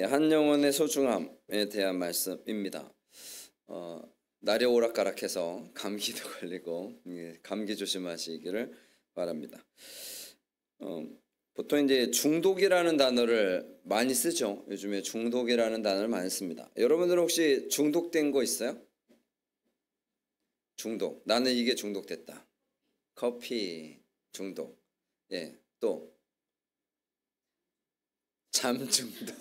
한 영혼의 소중함에 대한 말씀입니다. 날이 오락가락해서 감기도 걸리고 감기 조심하시기를 바랍니다. 보통 이제 중독이라는 단어를 많이 쓰죠. 요즘에 중독이라는 단어를 많이 씁니다. 여러분들은 혹시 중독된 거 있어요? 중독. 나는 이게 중독됐다. 커피 중독. 예, 또 잠 중독.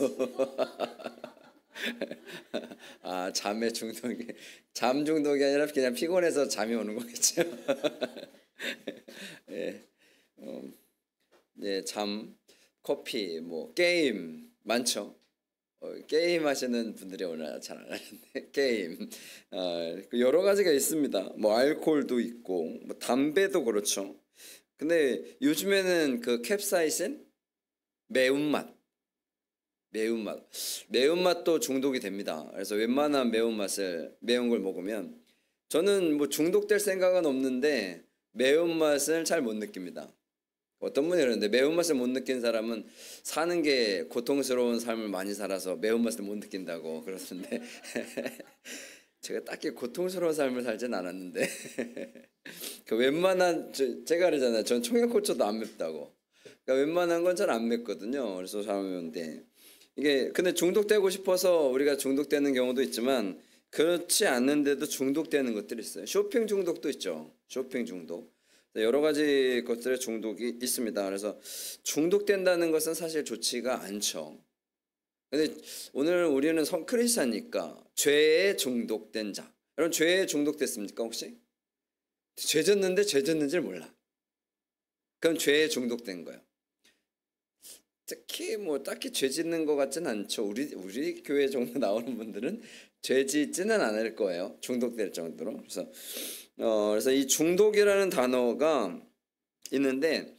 아, 잠의 중독이. 잠 중독이 아니라 그냥 피곤해서 잠이 오는 거겠죠. 예, 잠, 커피, 뭐 게임 많죠. 게임 하시는 분들이 오늘 잘 안 하는데 게임 여러 가지가 있습니다. 뭐 알코올도 있고 뭐 담배도 그렇죠. 근데 요즘에는 그 캡사이신, 매운맛도 중독이 됩니다. 그래서 웬만한 매운 걸 먹으면 저는 뭐 중독될 생각은 없는데 매운맛을 잘 못 느낍니다. 어떤 분이 그러는데 매운맛을 못 느낀 사람은 사는 게 고통스러운 삶을 많이 살아서 매운맛을 못 느낀다고 그러는데 제가 딱히 고통스러운 삶을 살진 않았는데 그 웬만한 제가 그러잖아요. 전 청양고추도 안 맵다고. 그러니까 웬만한 건 잘 안 맵거든요. 그래서 사람인데 이게 근데 중독되고 싶어서 우리가 중독되는 경우도 있지만 그렇지 않는데도 중독되는 것들이 있어요. 쇼핑 중독도 있죠. 쇼핑 중독. 여러 가지 것들의 중독이 있습니다. 그래서 중독된다는 것은 사실 좋지가 않죠. 근데 오늘 우리는 크리스찬이니까 죄에 중독된 자. 여러분 죄에 중독됐습니까 혹시? 죄 졌는지를 몰라. 그럼 죄에 중독된 거예요. 특히 뭐 딱히 죄 짓는 것 같진 않죠. 우리 교회 정도 나오는 분들은 죄 짓지는 않을 거예요. 중독될 정도로. 그래서 이 중독이라는 단어가 있는데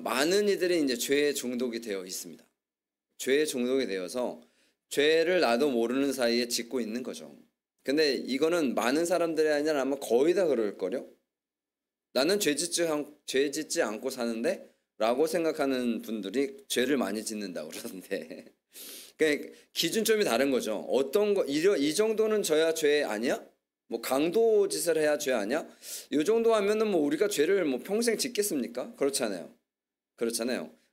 많은 이들이 이제 죄에 중독이 되어 있습니다. 죄에 중독이 되어서 죄를 나도 모르는 사이에 짓고 있는 거죠. 근데 이거는 많은 사람들이 아니라 아마 거의 다 그럴걸요. 나는 죄 짓지 않고 사는데 라고 생각하는 분들이 죄를 많이 짓는다고 그러던데 그러니까 기준점이 다른 거죠. 어떤 거 이 정도는 져야 죄 아니야? 뭐 강도 짓을 해야 죄 아니야? 이 정도 하면은 뭐 우리가 죄를 뭐 평생 짓겠습니까? 그렇잖아요.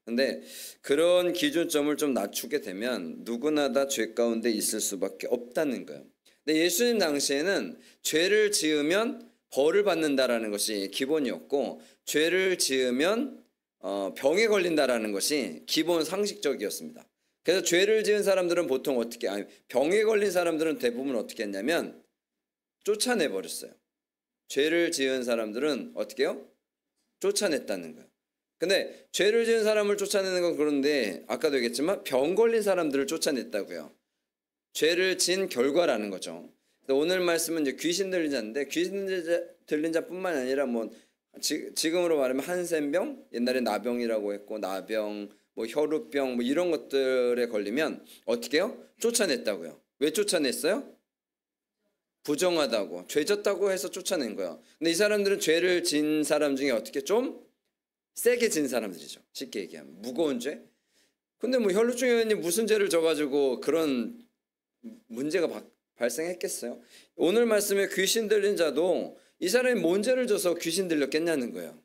근데 그런 기준점을 좀 낮추게 되면 누구나 다 죄 가운데 있을 수밖에 없다는 거예요. 근데 예수님 당시에는 죄를 지으면 벌을 받는다라는 것이 기본이었고 죄를 지으면 병에 걸린다라는 것이 기본 상식적이었습니다. 그래서 죄를 지은 사람들은 보통 병에 걸린 사람들은 대부분 어떻게 했냐면 쫓아내 버렸어요. 죄를 지은 사람들은 어떻게 해요? 쫓아냈다는 거예요. 근데 죄를 지은 사람을 쫓아내는 건 그런데 아까도 얘기했지만 병 걸린 사람들을 쫓아냈다고요. 죄를 지은 결과라는 거죠. 오늘 말씀은 이제 귀신 들린 자인데 귀신 들린 자뿐만 아니라 뭐 지금으로 말하면 한센병, 옛날에 나병이라고 했고 나병, 뭐 혈우병 뭐 이런 것들에 걸리면 어떻게 해요? 쫓아냈다고요. 왜 쫓아냈어요? 부정하다고, 죄 졌다고 해서 쫓아낸 거야. 근데 이 사람들은 죄를 진 사람 중에 어떻게 좀 세게 진 사람들이죠. 쉽게 얘기하면 무거운 죄. 근데 뭐 혈루증 의원이 무슨 죄를 져가지고 그런 문제가 발생했겠어요? 오늘 말씀에 귀신 들린 자도 이 사람이 뭔 죄를 져서 귀신 들렸겠냐는 거예요.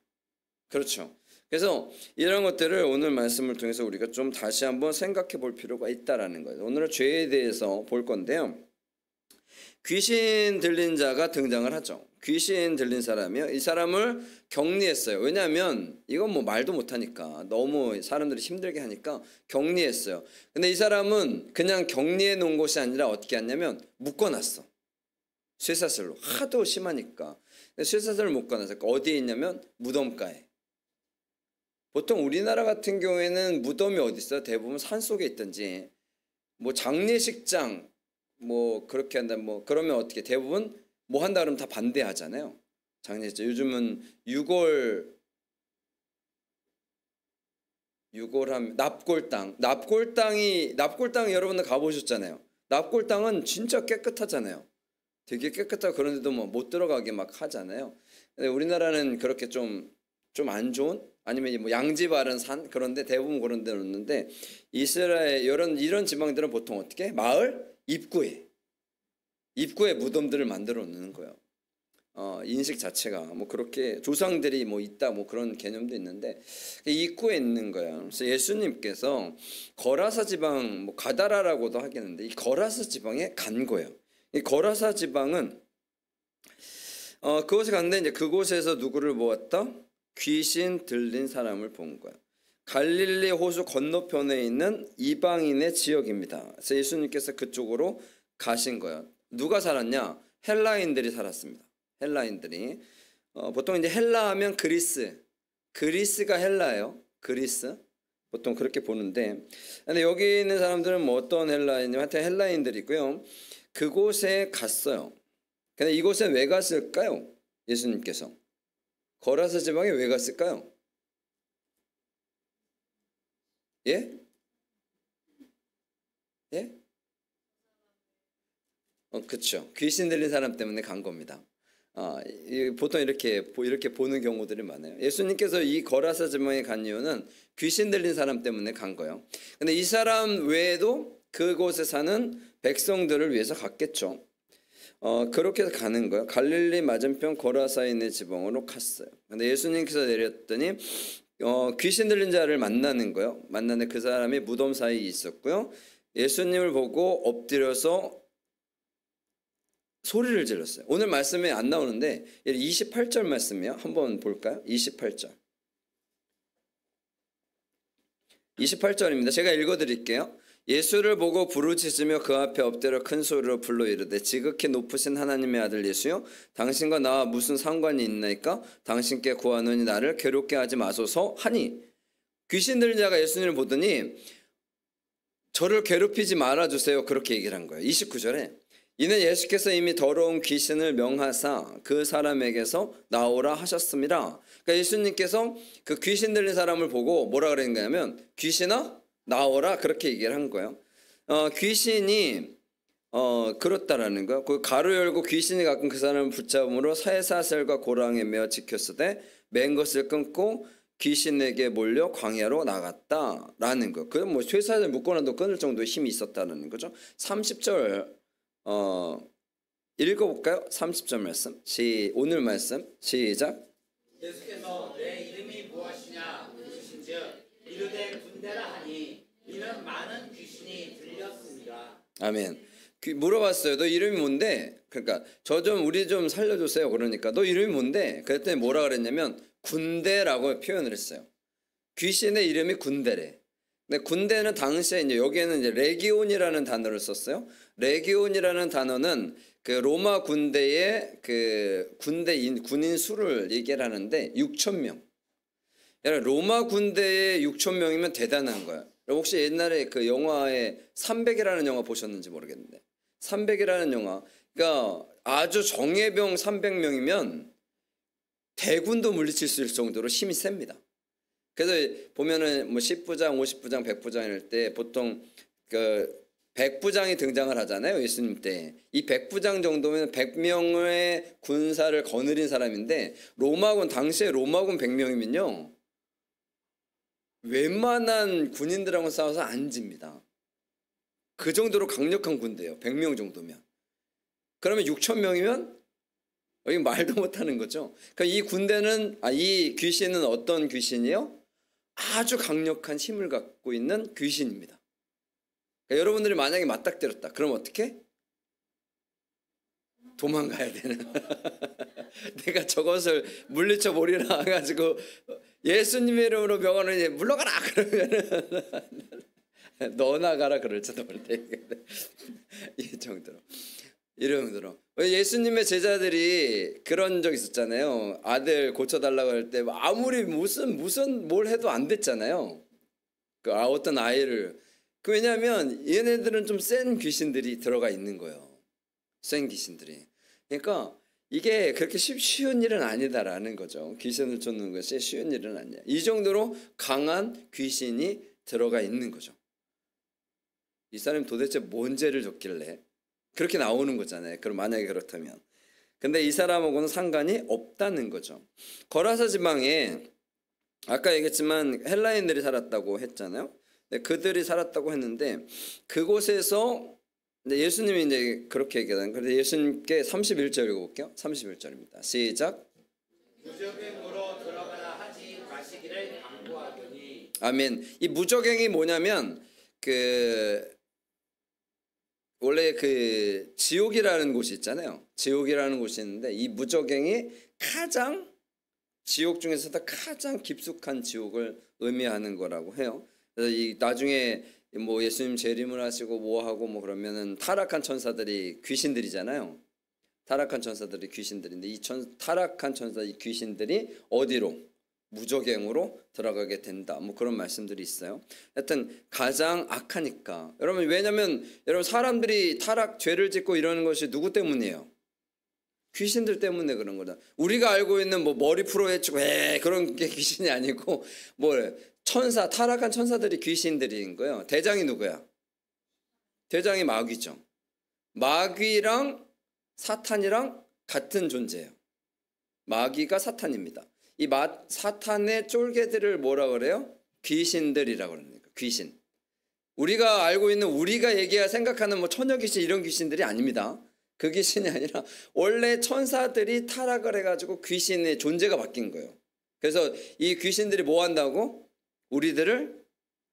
그렇죠. 그래서 이런 것들을 오늘 말씀을 통해서 우리가 좀 다시 한번 생각해 볼 필요가 있다라는 거예요. 오늘은 죄에 대해서 볼 건데요. 귀신 들린 자가 등장을 하죠. 귀신 들린 사람이요. 이 사람을 격리했어요. 왜냐하면 이건 뭐 말도 못하니까 너무 사람들이 힘들게 하니까 격리했어요. 근데 이 사람은 그냥 격리해 놓은 것이 아니라 어떻게 했냐면 묶어놨어. 쇠사슬로. 하도 심하니까. 쇠사슬을 묶어놨어요. 어디에 있냐면 무덤가에. 보통 우리나라 같은 경우에는 무덤이 어디 있어요? 대부분 산속에 있든지 뭐 장례식장 뭐 그렇게 한다 뭐 그러면 어떻게 대부분 뭐 한다 그러면 다 반대하잖아요. 장례식장. 요즘은 6월 하면 납골당이 여러분들 가보셨잖아요. 납골당은 진짜 깨끗하잖아요. 되게 깨끗하고 그런데도 뭐 못 들어가게 막 하잖아요. 근데 우리나라는 그렇게 좀 안 좋은 아니면 뭐 양지 바른 산 그런데 대부분 그런 데 놓는데 이스라엘 이런 지방들은 보통 어떻게 마을 입구에 무덤들을 만들어 놓는 거예요. 인식 자체가 뭐 그렇게 조상들이 뭐 있다 뭐 그런 개념도 있는데 입구에 있는 거예요. 그래서 예수님께서 거라사 지방 뭐 가다라라고도 하겠는데 이 거라사 지방에 간 거예요. 이 거라사 지방은 그곳에 갔는데 이제 그곳에서 누구를 보았다? 귀신 들린 사람을 본 거예요. 갈릴리 호수 건너편에 있는 이방인의 지역입니다. 그래서 예수님께서 그쪽으로 가신 거예요. 누가 살았냐? 헬라인들이 살았습니다. 헬라인들이 보통 이제 헬라 하면 그리스가 헬라예요. 그리스 보통 그렇게 보는데 근데 여기 있는 사람들은 뭐 어떤 헬라인이면 하여튼 헬라인들이 있고요. 그곳에 갔어요. 근데 이곳에 왜 갔을까요? 예수님께서 거라사 지방에 왜 갔을까요? 예? 예? 그렇죠. 귀신 들린 사람 때문에 간 겁니다. 보통 이렇게 보는 경우들이 많아요. 예수님께서 이 거라사 지방에 간 이유는 귀신 들린 사람 때문에 간 거예요. 근데 이 사람 외에도 그곳에 사는 백성들을 위해서 갔겠죠. 그렇게 해서 가는 거예요. 갈릴리 맞은편 거라사에 있는 지방으로 갔어요. 근데 예수님께서 내렸더니 귀신 들린 자를 만나는 거예요. 만나는 그 사람이 무덤 사이에 있었고요. 예수님을 보고 엎드려서 소리를 질렀어요. 오늘 말씀에 안 나오는데 28절 말씀이요. 한번 볼까요? 28절입니다. 제가 읽어드릴게요. 예수를 보고 부르짖으며 그 앞에 엎드려 큰 소리로 불러 이르되 지극히 높으신 하나님의 아들 예수여 당신과 나와 무슨 상관이 있나이까? 당신께 구하노니 나를 괴롭게 하지 마소서 하니 귀신 들린 자가 예수님을 보더니 저를 괴롭히지 말아주세요. 그렇게 얘기를 한 거예요. 29절에 이는 예수께서 이미 더러운 귀신을 명하사 그 사람에게서 나오라 하셨습니다. 그러니까 예수님께서 그 귀신 들린 사람을 보고 뭐라 그랬냐면 귀신아 나오라 그렇게 얘기를 한 거예요. 귀신이 그렇다라는 거. 그 가로 열고 귀신이 가끔 그 사람을 붙잡음으로 쇠사슬과 고랑에 매어 지켰으되 맨 것을 끊고 귀신에게 몰려 광야로 나갔다라는 거. 그건 뭐 쇠사슬 묶어놔도 끊을 정도의 힘이 있었다는 거죠. 30절 읽어볼까요? 30절 말씀. 오늘 말씀 시작. 예수께서 내 이름이 무엇이냐 물으신즉 이르되 군대라 하니 이는 많은 귀신이 들렸습니다. 아멘. 물어봤어요. 너 이름이 뭔데? 그러니까 우리 좀 살려주세요. 그러니까 너 이름이 뭔데? 그랬더니 뭐라 그랬냐면 군대라고 표현을 했어요. 귀신의 이름이 군대래. 근데 군대는 당시에 이제 여기에는 이제 레기온이라는 단어를 썼어요. 레기온이라는 단어는 그 로마 군대의 그 군인 수를 얘기를 하는데 6,000명. 로마 군대의 6,000명이면 대단한 거야. 혹시 옛날에 그 영화에 300이라는 영화 보셨는지 모르겠는데 300이라는 영화 그러니까 아주 정예병 300명이면 대군도 물리칠 수 있을 정도로 힘이 셉니다. 그래서 보면은 뭐 10부장, 50부장, 100부장 이럴 때 보통 그 100부장이 등장을 하잖아요. 예수님 때. 이 100부장 정도면 100명의 군사를 거느린 사람인데 당시에 로마군 100명이면요. 웬만한 군인들하고 싸워서 안 집니다. 그 정도로 강력한 군대예요. 100명 정도면. 그러면 6,000명이면 여기 말도 못하는 거죠. 그러니까 이 귀신은 어떤 귀신이요? 아주 강력한 힘을 갖고 있는 귀신입니다. 그러니까 여러분들이 만약에 맞닥뜨렸다. 그럼 어떻게? 도망가야 되는. 내가 저것을 물리쳐 버리라 해가지고 예수님의 이름으로 병원에 물러가라 그러면은 너 나가라 그럴지도 모르는데 이 정도로 이름으로 예수님의 제자들이 그런 적 있었잖아요. 아들 고쳐달라고 할 때 아무리 무슨 뭘 해도 안 됐잖아요. 어떤 아이를 왜냐하면 얘네들은 좀 센 귀신들이 들어가 있는 거예요. 센 귀신들이. 그러니까 이게 그렇게 쉬운 일은 아니다라는 거죠. 귀신을 쫓는 것이 쉬운 일은 아니야. 이 정도로 강한 귀신이 들어가 있는 거죠. 이 사람이 도대체 뭔 죄를 졌길래 그렇게 나오는 거잖아요. 그럼 만약에 그렇다면. 근데 이 사람하고는 상관이 없다는 거죠. 거라사 지방에 아까 얘기했지만 헬라인들이 살았다고 했잖아요. 그들이 살았다고 했는데 그곳에서 예수님이 이제 그렇게 얘기하는. 그런데 예수님께 31절 읽어볼게요. 31절입니다. 시작. 무적행으로 들어가라 하지 마시기를 당부하더니. 아멘. 이 무적행이 뭐냐면 원래 지옥이라는 곳이 있잖아요. 지옥이라는 곳이 있는데 이 무적행이 지옥 중에서도 가장 깊숙한 지옥을 의미하는 거라고 해요. 그래서 이 나중에 뭐 예수님 재림을 하시고 뭐 하고 뭐 그러면은 타락한 천사들이 귀신들이잖아요. 타락한 천사들이 귀신들인데 이 타락한 천사 이 귀신들이 어디로? 무적행으로 들어가게 된다. 뭐 그런 말씀들이 있어요. 하여튼 가장 악하니까. 여러분 왜냐면 여러분 사람들이 죄를 짓고 이러는 것이 누구 때문이에요? 귀신들 때문에 그런 거다. 우리가 알고 있는 뭐 머리 풀어헤치고 그런 게 귀신이 아니고 타락한 천사들이 귀신들인 거예요. 대장이 누구야? 대장이 마귀죠. 마귀랑 사탄이랑 같은 존재예요. 마귀가 사탄입니다. 이 사탄의 쫄개들을 뭐라 그래요? 귀신들이라고 그럽니다. 귀신. 우리가 알고 있는 우리가 생각하는 뭐 처녀 귀신 이런 귀신들이 아닙니다. 그 귀신이 아니라 원래 천사들이 타락을 해가지고 귀신의 존재가 바뀐 거예요. 그래서 이 귀신들이 뭐 한다고? 우리들을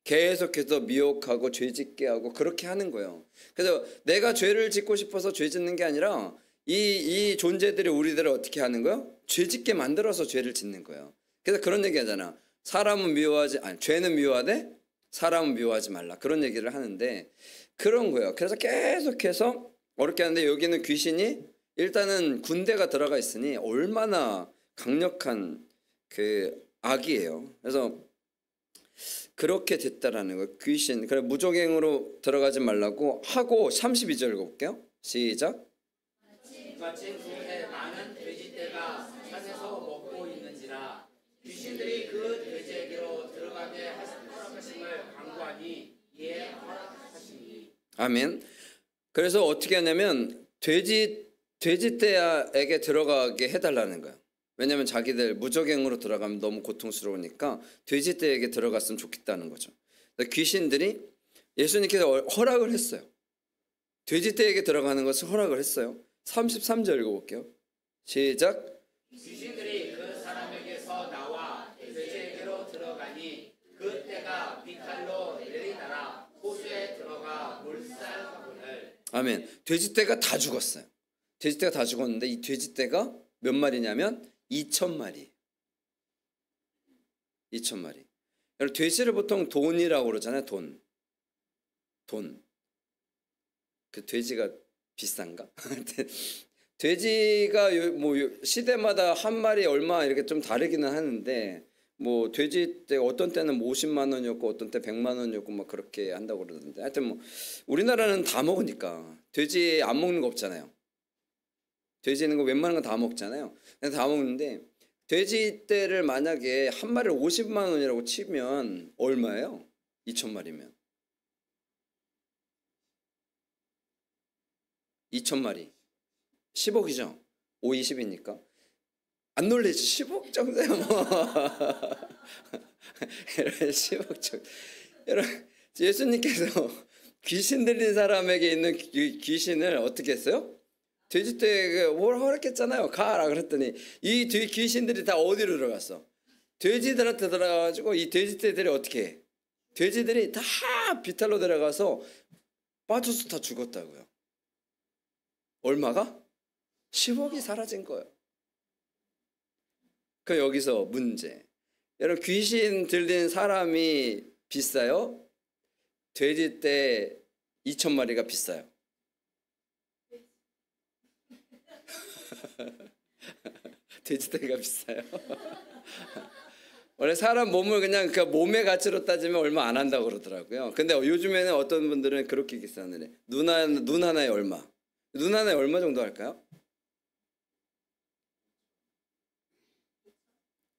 계속해서 미혹하고 죄짓게 하고 그렇게 하는 거예요. 그래서 내가 죄를 짓고 싶어서 죄 짓는 게 아니라 이 존재들이 우리들을 어떻게 하는 거예요? 죄짓게 만들어서 죄를 짓는 거예요. 그래서 그런 얘기 하잖아. 죄는 미워하되 사람은 미워하지 말라. 그런 얘기를 하는데 그런 거예요. 그래서 계속해서 어렵게 하는데 여기는 귀신이 일단은 군대가 들어가 있으니 얼마나 강력한 악이에요. 그래서 그렇게 됐다라는 거예요. 귀신. 그래 무적행으로 들어가지 말라고 하고 32절 읽어볼게요. 시작. 마침 그곳에 많은 돼지떼가 산에서 먹고 있는지라 귀신들이 그 돼지에게로 들어가게 허락하심을 강구하니 이에 허락하시니. 아멘. 그래서 어떻게 하냐면 돼지떼에게 들어가게 해달라는 거예요. 왜냐하면 자기들 무적행으로 들어가면 너무 고통스러우니까 돼지떼에게 들어갔으면 좋겠다는 거죠. 귀신들이 예수님께서 허락을 했어요. 돼지떼에게 들어가는 것을 허락을 했어요. 33절 읽어볼게요. 시작. 귀신들이 그 사람에게서 나와 돼지에게로 들어가니 그 떼가 비칼로 내리다라 호수에 들어가 몰살하거늘. 아멘. 돼지떼가 다 죽었어요. 돼지떼가 다 죽었는데 이 돼지떼가 몇 마리냐면 2,000마리. 2,000마리. 여러분 돼지를 보통 돈이라고 그러잖아요. 돈. 그 돼지가 비싼가? 돼지가 뭐 시대마다 한 마리 얼마 이렇게 좀 다르기는 하는데 뭐 돼지 때 어떤 때는 뭐 50만 원이었고 어떤 때 100만 원이었고 막 그렇게 한다고 그러던데 하여튼 뭐 우리나라는 다 먹으니까 돼지 안 먹는 거 없잖아요. 돼지 있는 거 웬만한 거 다 먹잖아요. 다 먹는데 돼지 떼를 만약에 한 마리를 50만 원이라고 치면 얼마예요? 2,000마리면 2,000마리 10억이죠. 5, 20이니까 안 놀래지. 10억 정도야 뭐. 10억 정도. 여러분 예수님께서 귀신 들린 사람에게 있는 귀신을 어떻게 했어요? 돼지떼에게 허락했잖아요. 가라 그랬더니 이 귀신들이 다 어디로 들어갔어? 돼지들한테 들어가가지고 이 돼지떼들이 어떻게 해? 돼지들이 다 비탈로 들어가서 빠져서 다 죽었다고요. 얼마가? 10억이 사라진 거예요. 그 여기서 문제. 여러분 귀신 들린 사람이 비싸요? 돼지떼 2,000마리가 비싸요? 돼지떼가 비싸요? 원래 사람 몸을 그냥 그 몸의 가치로 따지면 얼마 안 한다고 그러더라고요. 근데 요즘에는 어떤 분들은 그렇게 계산을 해. 눈 하나에 얼마? 눈 하나에 얼마 정도 할까요?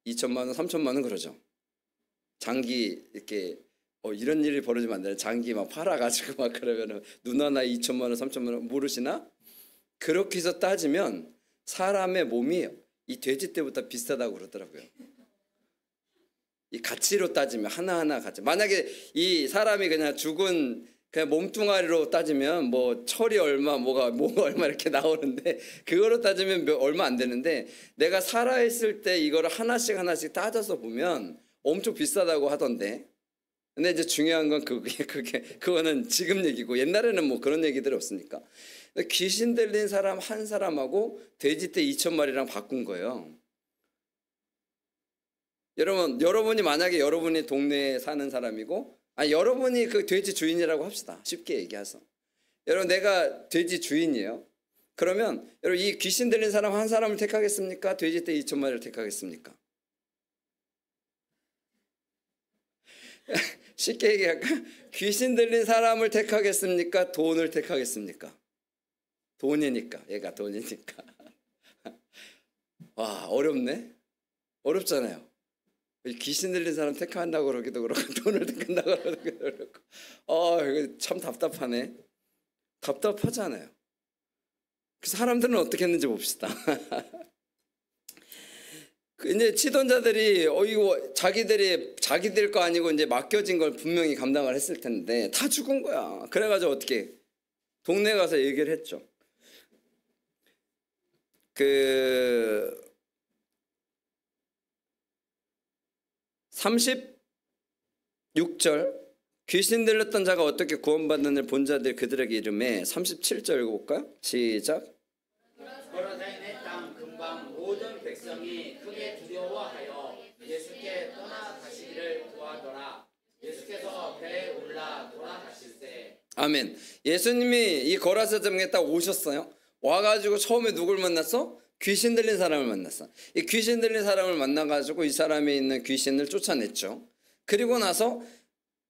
2,000만 원, 3,000만 원 그러죠. 장기 이렇게 이런 일이 벌어지면 안 되나? 장기 막 팔아가지고 막 그러면은 눈 하나에 2,000만 원, 3,000만 원 모르시나? 그렇게 해서 따지면 사람의 몸이 이 돼지떼보다 비싸다고 그러더라고요. 이 가치로 따지면 하나하나 가치. 만약에 이 사람이 그냥 죽은 그냥 몸뚱아리로 따지면 뭐 철이 얼마 뭐가 얼마 이렇게 나오는데 그거로 따지면 얼마 안 되는데 내가 살아있을 때 이거를 하나씩 따져서 보면 엄청 비싸다고 하던데. 근데 이제 중요한 건 그거는 지금 얘기고 옛날에는 뭐 그런 얘기들이 없으니까. 귀신 들린 사람 한 사람하고 돼지떼 2,000마리랑 바꾼 거예요. 여러분이 만약에 여러분이 동네에 사는 사람이고, 여러분이 그 돼지 주인이라고 합시다. 쉽게 얘기해서. 여러분, 내가 돼지 주인이에요. 그러면 여러분, 이 귀신 들린 사람 한 사람을 택하겠습니까? 돼지떼 2,000마리를 택하겠습니까? 쉽게 얘기할까? 귀신 들린 사람을 택하겠습니까? 돈을 택하겠습니까? 돈이니까. 얘가 돈이니까. 와, 어렵네. 어렵잖아요. 귀신 들린 사람 택한다고 그러기도 그렇고 돈을 택한다고 그러기도 그렇고 이거 참 답답하네. 답답하잖아요. 그 사람들은 어떻게 했는지 봅시다. 이제 치돈자들이 이거 자기들 거 아니고 이제 맡겨진 걸 분명히 감당을 했을 텐데 다 죽은 거야. 그래가지고 어떻게 동네 가서 얘기를 했죠. 36절 귀신 들렸던 자가 어떻게 구원받는을 본 자들 그들에게 이름에 37절 읽어볼까요? 시작. 거라사인의 땅 근방 모든 백성이 크게 두려워하여 예수께 떠나 가시기를 구하더라. 예수께서 배에 올라 돌아가실세. 아멘. 예수님이 이 거라사점에 딱 오셨어요. 와가지고 처음에 누굴 만났어? 귀신 들린 사람을 만났어. 이 귀신 들린 사람을 만나가지고 이 사람에 있는 귀신을 쫓아냈죠. 그리고 나서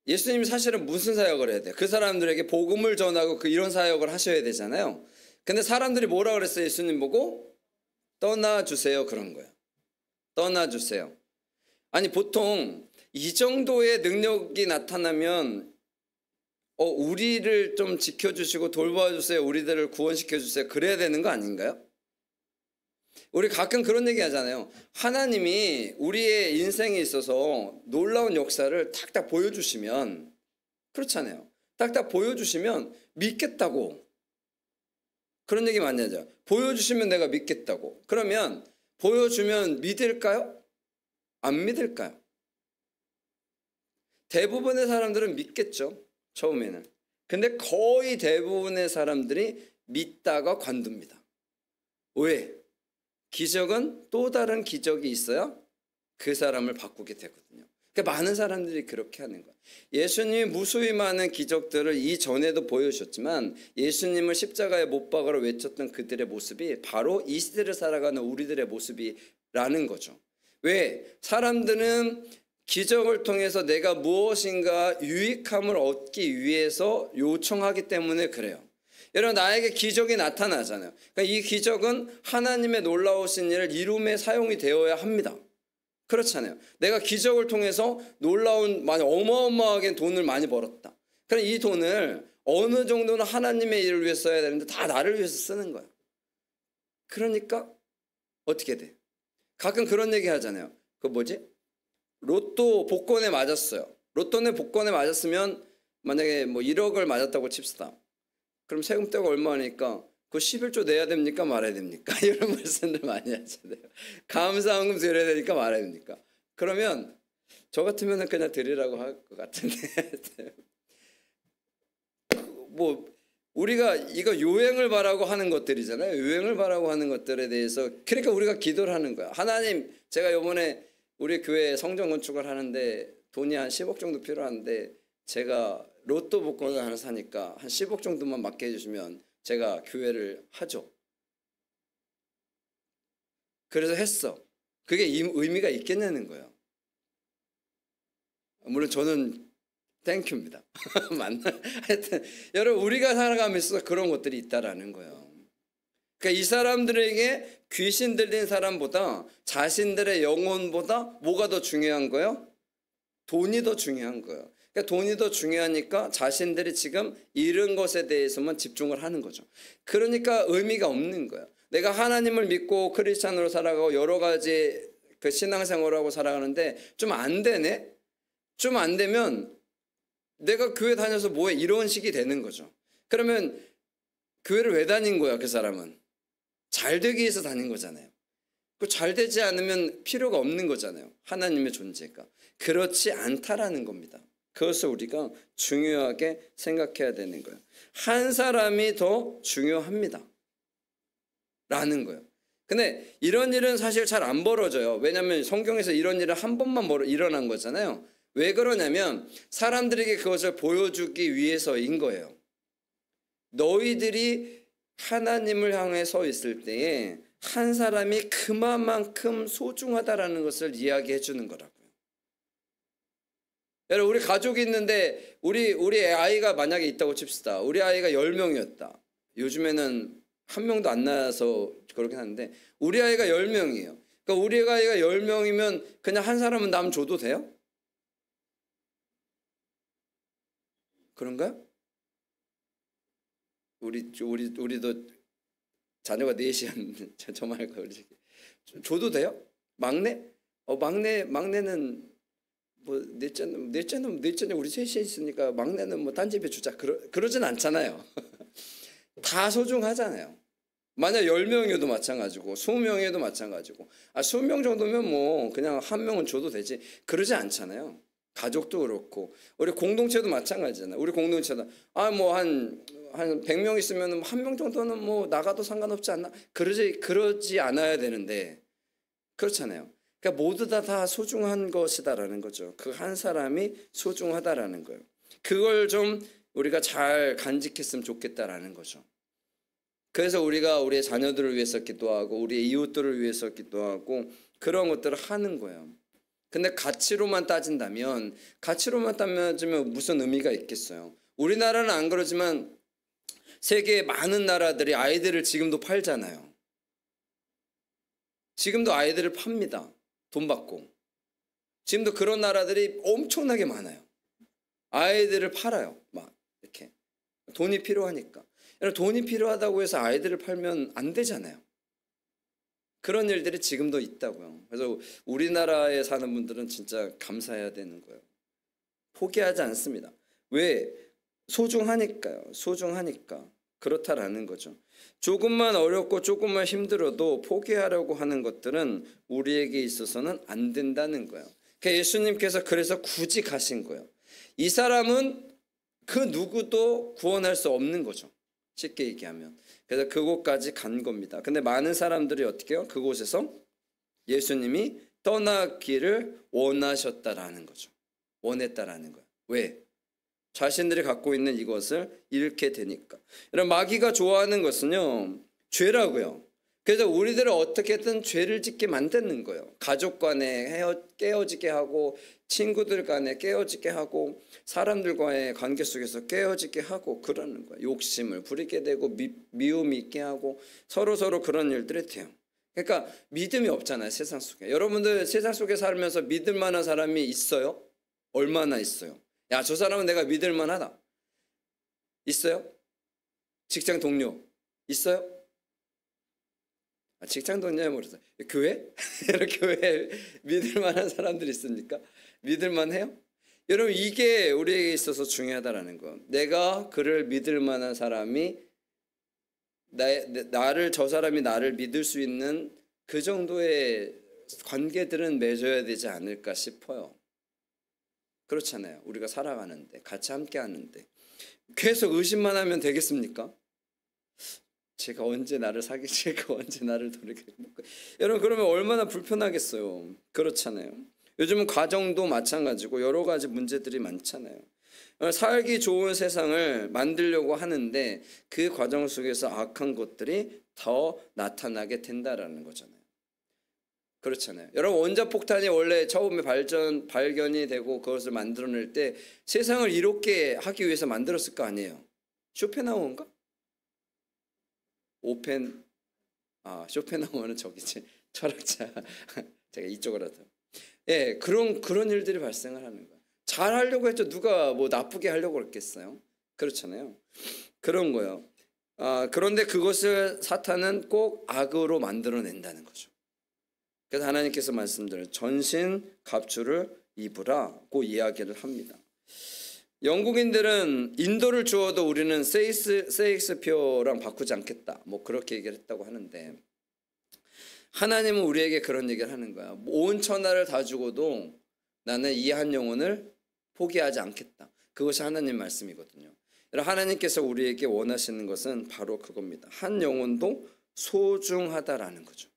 예수님이 사실은 무슨 사역을 해야 돼? 그 사람들에게 복음을 전하고 이런 사역을 하셔야 되잖아요. 근데 사람들이 뭐라 그랬어요? 예수님 보고 떠나주세요. 그런 거예요. 떠나주세요. 아니 보통 이 정도의 능력이 나타나면 우리를 좀 지켜주시고 돌봐주세요. 우리들을 구원시켜주세요. 그래야 되는 거 아닌가요? 우리 가끔 그런 얘기 하잖아요. 하나님이 우리의 인생에 있어서 놀라운 역사를 탁탁 보여주시면, 그렇잖아요. 탁탁 보여주시면 믿겠다고. 그런 얘기 많이 하죠. 보여주시면 내가 믿겠다고. 그러면 보여주면 믿을까요? 안 믿을까요? 대부분의 사람들은 믿겠죠. 처음에는. 근데 거의 대부분의 사람들이 믿다가 관둡니다. 왜? 기적은 또 다른 기적이 있어야 그 사람을 바꾸게 되거든요. 그러니까 많은 사람들이 그렇게 하는 거예요. 예수님이 무수히 많은 기적들을 이전에도 보여주셨지만 예수님을 십자가에 못 박으러 외쳤던 그들의 모습이 바로 이 시대를 살아가는 우리들의 모습이라는 거죠. 왜? 사람들은 기적을 통해서 내가 무엇인가 유익함을 얻기 위해서 요청하기 때문에 그래요. 여러분, 나에게 기적이 나타나잖아요. 그러니까 이 기적은 하나님의 놀라우신 일을 이룸에 사용이 되어야 합니다. 그렇잖아요. 내가 기적을 통해서 놀라운, 어마어마하게 돈을 많이 벌었다. 그럼 이 돈을 어느 정도는 하나님의 일을 위해서 써야 되는데 다 나를 위해서 쓰는 거야. 그러니까 어떻게 돼? 가끔 그런 얘기 하잖아요. 로또 복권에 맞았어요. 로또에 복권에 맞았으면 만약에 1억을 맞았다고 칩시다. 그럼 세금대가 얼마니까 그 11조 내야 됩니까? 말아야 됩니까? 이런 말씀들 많이 하잖아요. 감사원금 드려야 되니까 말아야 됩니까? 그러면 저 같으면 그냥 드리라고 할 것 같은데 우리가 이거 요행을 바라고 하는 것들이잖아요. 요행을 바라고 하는 것들에 대해서 그러니까 우리가 기도를 하는 거야. 하나님, 제가 이번에 우리 교회 성전 건축을 하는데 돈이 한 10억 정도 필요한데 제가 로또 복권을 하나 사니까 한 10억 정도만 맡게 해주시면 제가 교회를 하죠. 그래서 했어. 그게 의미가 있겠냐는 거예요. 물론 저는 땡큐입니다. 하여튼 여러분, 우리가 살아가면서 그런 것들이 있다라는 거예요. 그러니까 이 사람들에게 귀신 들린 사람보다 자신들의 영혼보다 뭐가 더 중요한 거예요? 돈이 더 중요한 거예요. 그러니까 돈이 더 중요하니까 자신들이 지금 잃은 것에 대해서만 집중을 하는 거죠. 그러니까 의미가 없는 거예요. 내가 하나님을 믿고 크리스찬으로 살아가고 여러 가지 그 신앙생활하고 살아가는데 좀 안 되네? 좀 안 되면 내가 교회 다녀서 뭐해? 이런 식이 되는 거죠. 그러면 교회를 왜 다닌 거야, 그 사람은? 잘 되기 위해서 다닌 거잖아요. 그 잘 되지 않으면 필요가 없는 거잖아요. 하나님의 존재가. 그렇지 않다라는 겁니다. 그것을 우리가 중요하게 생각해야 되는 거예요. 한 사람이 더 중요합니다. 라는 거예요. 근데 이런 일은 사실 잘 안 벌어져요. 왜냐하면 성경에서 이런 일은 한 번만 일어난 거잖아요. 왜 그러냐면 사람들에게 그것을 보여주기 위해서인 거예요. 너희들이 하나님을 향해 서 있을 때에 한 사람이 그만큼 소중하다라는 것을 이야기해 주는 거라고요. 여러분, 우리 가족이 있는데 우리 아이가 만약에 있다고 칩시다. 우리 아이가 10명이었다. 요즘에는 한 명도 안 낳아서 그렇긴 한데 우리 아이가 10명이에요. 그러니까 우리 아이가 10명이면 그냥 한 사람은 남 줘도 돼요? 그런가요? 우리도 자녀가 4시간 저 말고 줘도 돼요? 막내? 막내는 뭐 넷째는 우리 셋이 있으니까 막내는 뭐 딴 집에 주자. 그러진 않잖아요. 다 소중하잖아요. 만약 10명이어도 마찬가지고 20명이어도 마찬가지고 20명 정도면 뭐 그냥 한 명은 줘도 되지. 그러지 않잖아요. 가족도 그렇고 우리 공동체도 마찬가지잖아요. 우리 공동체도 뭐 한 100명 있으면 한 명 정도는 뭐 나가도 상관없지 않나? 그러지 않아야 되는데 그렇잖아요. 그러니까 모두 다 소중한 것이다라는 거죠. 그 한 사람이 소중하다라는 거예요. 그걸 좀 우리가 잘 간직했으면 좋겠다라는 거죠. 그래서 우리가 우리의 자녀들을 위해서 기도하고 우리의 이웃들을 위해서 기도하고 그런 것들을 하는 거예요. 근데 가치로만 따지면 무슨 의미가 있겠어요? 우리나라는 안 그러지만 세계의 많은 나라들이 아이들을 지금도 팔잖아요. 지금도 아이들을 팝니다. 돈 받고. 지금도 그런 나라들이 엄청나게 많아요. 아이들을 팔아요. 막 이렇게. 돈이 필요하니까. 돈이 필요하다고 해서 아이들을 팔면 안 되잖아요. 그런 일들이 지금도 있다고요. 그래서 우리나라에 사는 분들은 진짜 감사해야 되는 거예요. 포기하지 않습니다. 왜? 소중하니까요. 소중하니까. 그렇다라는 거죠. 조금만 어렵고 조금만 힘들어도 포기하려고 하는 것들은 우리에게 있어서는 안 된다는 거예요. 예수님께서 그래서 굳이 가신 거예요. 이 사람은 그 누구도 구원할 수 없는 거죠. 쉽게 얘기하면. 그래서 그곳까지 간 겁니다. 근데 많은 사람들이 어떻게 해요? 그곳에서 예수님이 떠나기를 원하셨다라는 거죠. 원했다라는 거예요. 왜? 자신들이 갖고 있는 이것을 잃게 되니까. 이런 마귀가 좋아하는 것은요, 죄라고요. 그래서 우리들을 어떻게든 죄를 짓게 만드는 거예요. 가족 간에 깨어지게 하고, 친구들 간에 깨어지게 하고, 사람들과의 관계 속에서 깨어지게 하고 그러는 거예요. 욕심을 부리게 되고 미움이 있게 하고 서로 그런 일들이 돼요. 그러니까 믿음이 없잖아요, 세상 속에. 여러분들 세상 속에 살면서 믿을 만한 사람이 있어요? 얼마나 있어요? 야, 저 사람은 내가 믿을 만하다. 있어요? 직장 동료 있어요? 직장 동료야 모르겠어요. 교회? 교회 믿을 만한 사람들이 있습니까? 믿을 만해요? 여러분, 이게 우리에게 있어서 중요하다라는 거. 내가 그를 믿을 만한 사람이 저 사람이 나를 믿을 수 있는 그 정도의 관계들은 맺어야 되지 않을까 싶어요. 그렇잖아요. 우리가 살아가는데, 같이 함께 하는데 계속 의심만 하면 되겠습니까? 제가 언제 나를 사귀실까, 언제 나를 돌이킬까. 여러분, 그러면 얼마나 불편하겠어요. 그렇잖아요. 요즘은 가정도 마찬가지고 여러 가지 문제들이 많잖아요. 살기 좋은 세상을 만들려고 하는데 그 과정 속에서 악한 것들이 더 나타나게 된다라는 거잖아요. 그렇잖아요. 여러분, 원자폭탄이 원래 처음에 발견이 되고 그것을 만들어낼 때 세상을 이롭게 하기 위해서 만들었을 거 아니에요. 쇼펜하우어인가? 쇼펜하우어는 저기지, 철학자. 제가 이쪽으로 하다. 예, 그런 일들이 발생을 하는 거예요. 잘 하려고 했죠. 누가 뭐 나쁘게 하려고 그랬겠어요? 그렇잖아요. 그런 거예요. 그런데 그것을 사탄은 꼭 악으로 만들어낸다는 거죠. 그래서 하나님께서 말씀드린 전신 갑주를 입으라고 이야기를 합니다. 영국인들은 인도를 주어도 우리는 세익스피어랑 바꾸지 않겠다, 뭐 그렇게 얘기를 했다고 하는데, 하나님은 우리에게 그런 얘기를 하는 거야. 온 천하를 다 주고도 나는 이 한 영혼을 포기하지 않겠다. 그것이 하나님 말씀이거든요. 하나님께서 우리에게 원하시는 것은 바로 그겁니다. 한 영혼도 소중하다라는 거죠.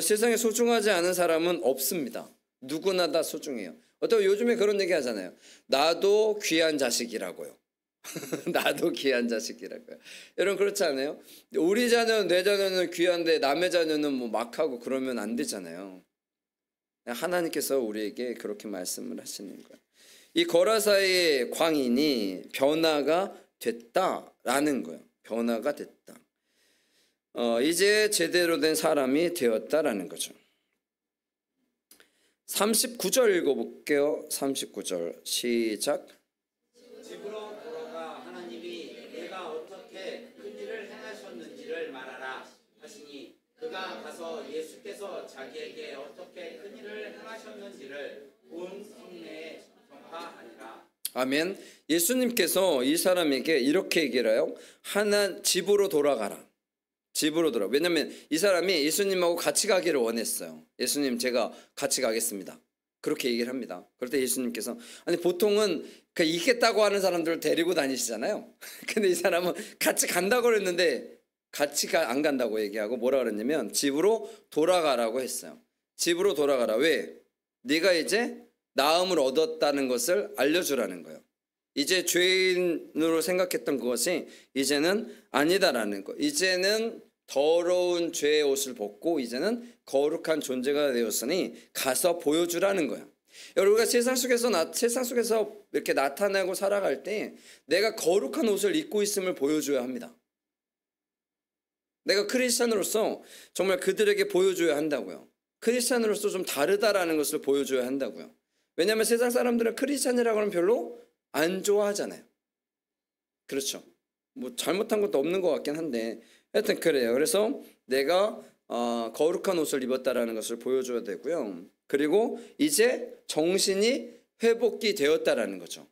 세상에 소중하지 않은 사람은 없습니다. 누구나 다 소중해요. 요즘에 그런 얘기 하잖아요. 나도 귀한 자식이라고요. 나도 귀한 자식이라고요. 여러분 그렇지 않아요? 우리 자녀는, 내 자녀는 귀한데 남의 자녀는 뭐 막하고 그러면 안 되잖아요. 하나님께서 우리에게 그렇게 말씀을 하시는 거예요. 이 거라사의 광인이 변화가 됐다라는 거예요. 변화가 됐다. 이제 제대로 된 사람이 되었다라는 거죠. 39절 읽어볼게요. 39절 시작. 집으로 돌아가 하나님이 내가 어떻게 큰 일을 행하셨는지를 말하라 하시니 그가 가서 예수께서 자기에게 어떻게 큰 일을 행하셨는지를 온 성내에 전파하니라. 아멘. 예수님께서 이 사람에게 이렇게 얘기를 해요. 집으로 돌아가라. 집으로 돌아. 왜냐하면 이 사람이 예수님하고 같이 가기를 원했어요. 예수님, 제가 같이 가겠습니다. 그렇게 얘기를 합니다. 그럴 때 예수님께서, 아니 보통은 그 있겠다고 하는 사람들을 데리고 다니시잖아요. 근데 이 사람은 같이 간다고 그랬는데 같이 안 간다고 얘기하고 뭐라 그랬냐면 집으로 돌아가라고 했어요. 집으로 돌아가라. 왜? 네가 이제 나음을 얻었다는 것을 알려주라는 거예요. 이제 죄인으로 생각했던 그것이 이제는 아니다라는 거. 이제는 더러운 죄의 옷을 벗고 이제는 거룩한 존재가 되었으니 가서 보여주라는 거야. 우리가 세상 속에서 이렇게 나타나고 살아갈 때 내가 거룩한 옷을 입고 있음을 보여줘야 합니다. 내가 크리스찬으로서 정말 그들에게 보여줘야 한다고요. 크리스찬으로서 좀 다르다라는 것을 보여줘야 한다고요. 왜냐하면 세상 사람들은 크리스찬이라고 하면 별로 안 좋아하잖아요. 그렇죠. 뭐 잘못한 것도 없는 것 같긴 한데 하여튼 그래요. 그래서 내가 거룩한 옷을 입었다라는 것을 보여줘야 되고요. 그리고 이제 정신이 회복이 되었다라는 거죠.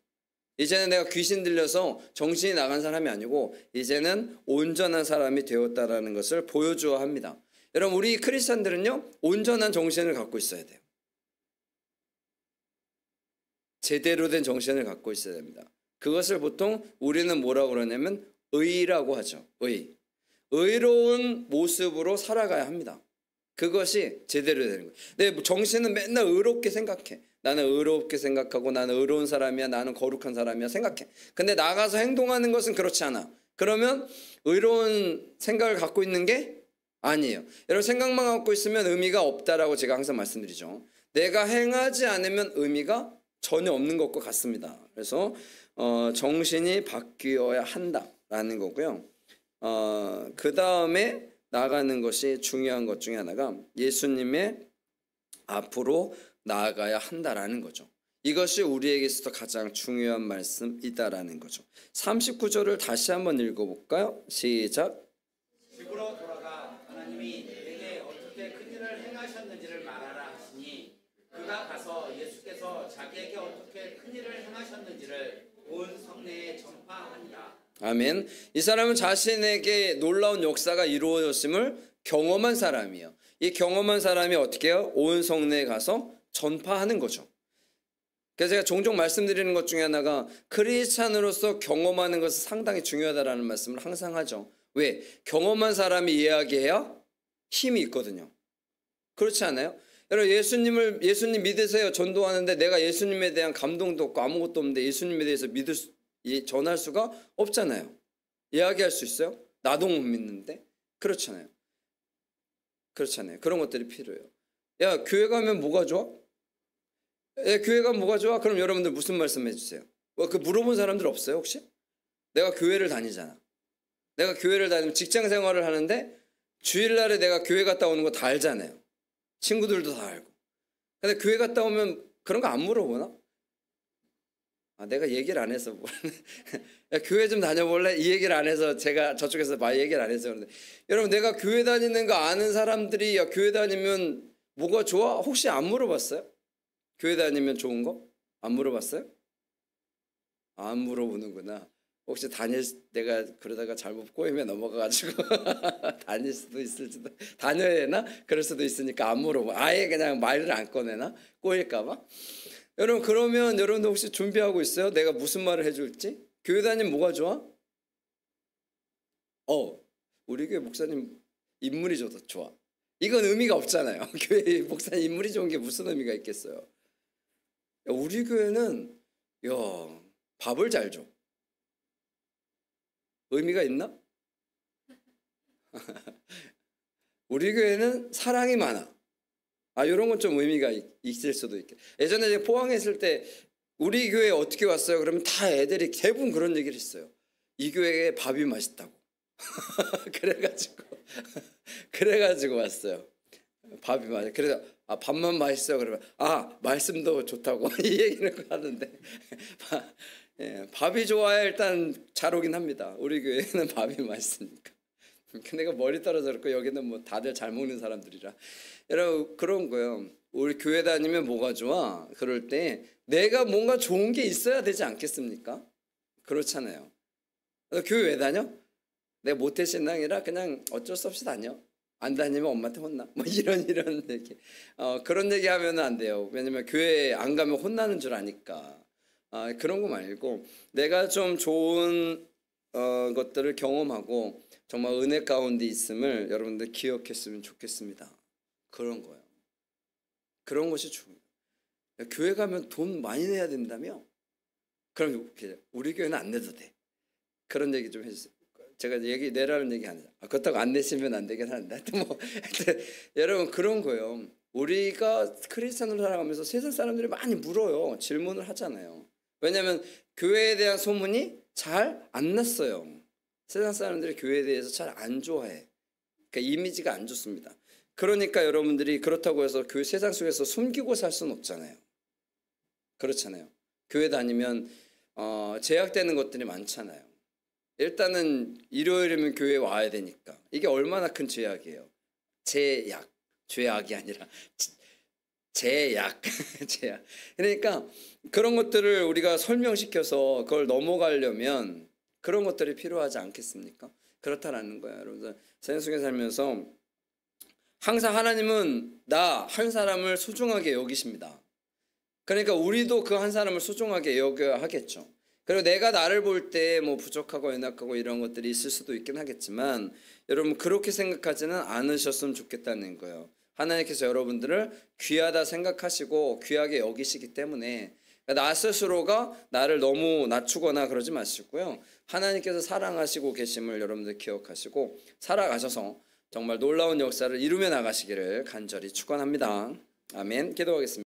이제는 내가 귀신 들려서 정신이 나간 사람이 아니고 이제는 온전한 사람이 되었다라는 것을 보여줘야 합니다. 여러분 우리 크리스찬들은요 온전한 정신을 갖고 있어야 돼요. 제대로 된 정신을 갖고 있어야 됩니다. 그것을 보통 우리는 뭐라고 그러냐면 의라고 하죠. 의로운 모습으로 살아가야 합니다. 그것이 제대로 되는 거예요. 내 정신은 맨날 의롭게 생각해. 나는 의롭게 생각하고 나는 의로운 사람이야. 나는 거룩한 사람이야 생각해. 근데 나가서 행동하는 것은 그렇지 않아. 그러면 의로운 생각을 갖고 있는 게 아니에요. 여러분 생각만 갖고 있으면 의미가 없다라고 제가 항상 말씀드리죠. 내가 행하지 않으면 의미가 전혀 없는 것과 같습니다. 그래서 정신이 바뀌어야 한다라는 거고요. 그 다음에 나아가는 것이 중요한 것 중에 하나가 예수님의 앞으로 나아가야 한다라는 거죠. 이것이 우리에게 있어서 가장 중요한 말씀이다라는 거죠. 39절을 다시 한번 읽어볼까요? 시작. 집으로 돌아가 하나님이 내게 어떻게 큰 일을 행하셨는지를 말하라 하시니 그가 가서 예수께서 자기에게 어떻게 큰 일을 행하셨는지를 온 성내에 전파하니라. 아멘. 이 사람은 자신에게 놀라운 역사가 이루어졌음을 경험한 사람이에요. 이 경험한 사람이 어떻게 해요? 온 성내에 가서 전파하는 거죠. 그래서 제가 종종 말씀드리는 것 중에 하나가 크리스찬으로서 경험하는 것은 상당히 중요하다라는 말씀을 항상 하죠. 왜? 경험한 사람이 이야기해야 힘이 있거든요. 그렇지 않아요? 여러분 예수님 믿으세요 전도하는데 내가 예수님에 대한 감동도 없고 아무것도 없는데 예수님에 대해서 전할 수가 없잖아요. 이야기할 수 있어요? 나도 못 믿는데? 그렇잖아요. 그런 것들이 필요해요. 야 교회 가면 뭐가 좋아? 야, 교회 가면 뭐가 좋아? 그럼 여러분들 무슨 말씀 해주세요? 그 물어본 사람들 없어요 혹시? 내가 교회를 다니잖아. 내가 교회를 다니면 직장 생활을 하는데 주일날에 내가 교회 갔다 오는 거 다 알잖아요. 친구들도 다 알고. 근데 교회 갔다 오면 그런 거 안 물어보나? 내가 얘기를 안 해서 야, 교회 좀 다녀볼래? 이 얘기를 안 해서 제가 저쪽에서 얘기를 안 해서 그런데 여러분 내가 교회 다니는 거 아는 사람들이 야 교회 다니면 뭐가 좋아? 혹시 안 물어봤어요? 교회 다니면 좋은 거? 안 물어봤어요? 안 물어보는구나. 혹시 내가 그러다가 잘못 꼬임에 넘어가가지고 다닐 수도 있을지도, 다녀야 되나? 그럴 수도 있으니까 안 물어봐. 아예 그냥 말을 안 꺼내나? 꼬일까봐? 여러분, 그러면 여러분도 혹시 준비하고 있어요? 내가 무슨 말을 해줄지? 교회 다니면 뭐가 좋아? 우리 교회 목사님 인물이 좋아. 이건 의미가 없잖아요. 교회 목사님 인물이 좋은 게 무슨 의미가 있겠어요? 우리 교회는 밥을 잘 줘. 의미가 있나? 우리 교회는 사랑이 많아. 이런 건 좀 의미가 있을 수도 있겠. 예전에 제가 포항에 있을 때 우리 교회에 어떻게 왔어요? 그러면 다 애들이 대부분 그런 얘기를 했어요. 이 교회에 밥이 맛있다고. 그래가지고 왔어요. 밥이 맛있어. 그래서 밥만 맛있어요. 그러면 말씀도 좋다고 이 얘기를 하는데 밥이 좋아야 일단 잘 오긴 합니다. 우리 교회는 밥이 맛있으니까. 내가 머리 떨어졌고 여기는 뭐 다들 잘 먹는 사람들이라. 여러분, 그런 거예요. 우리 교회 다니면 뭐가 좋아? 그럴 때 내가 뭔가 좋은 게 있어야 되지 않겠습니까? 그렇잖아요. 너 교회 왜 다녀? 내가 모태신앙이라 그냥 어쩔 수 없이 다녀. 안 다니면 엄마한테 혼나. 뭐 이런 얘기. 그런 얘기 하면 안 돼요. 왜냐면 교회 안 가면 혼나는 줄 아니까. 그런 거 말고 내가 좀 좋은 것들을 경험하고 정말 은혜 가운데 있음을 여러분들 기억했으면 좋겠습니다. 그런 거예요. 그런 것이 중요해요. 교회 가면 돈 많이 내야 된다며? 그럼 우리 교회는 안 내도 돼. 그런 얘기 좀 해주세요. 제가 얘기 내라는 얘기 안 해요. 그렇다고 안 내시면 안 되긴 하는데 여러분, 그런 거예요. 우리가 크리스찬으로 살아가면서 세상 사람들이 많이 물어요. 질문을 하잖아요. 왜냐하면 교회에 대한 소문이 잘 안 났어요. 세상 사람들이 교회에 대해서 잘 안 좋아해. 그러니까 이미지가 안 좋습니다. 그러니까 여러분들이 그렇다고 해서 교회 세상 속에서 숨기고 살 수는 없잖아요. 그렇잖아요. 교회 다니면 제약되는 것들이 많잖아요. 일단은 일요일이면 교회에 와야 되니까. 이게 얼마나 큰 죄악이에요. 죄악. 죄악이 아니라 제약. 그러니까 그런 것들을 우리가 설명시켜서 그걸 넘어가려면 그런 것들이 필요하지 않겠습니까? 그렇다라는 거예요. 여러분, 세상 속에 살면서 항상 하나님은 나 한 사람을 소중하게 여기십니다. 그러니까 우리도 그 한 사람을 소중하게 여겨야 하겠죠. 그리고 내가 나를 볼 때 뭐 부족하고 연약하고 이런 것들이 있을 수도 있긴 하겠지만 여러분, 그렇게 생각하지는 않으셨으면 좋겠다는 거예요. 하나님께서 여러분들을 귀하다 생각하시고 귀하게 여기시기 때문에 나 스스로가 나를 너무 낮추거나 그러지 마시고요. 하나님께서 사랑하시고 계심을 여러분들 기억하시고 살아가셔서 정말 놀라운 역사를 이루며 나가시기를 간절히 축원합니다. 아멘. 기도하겠습니다.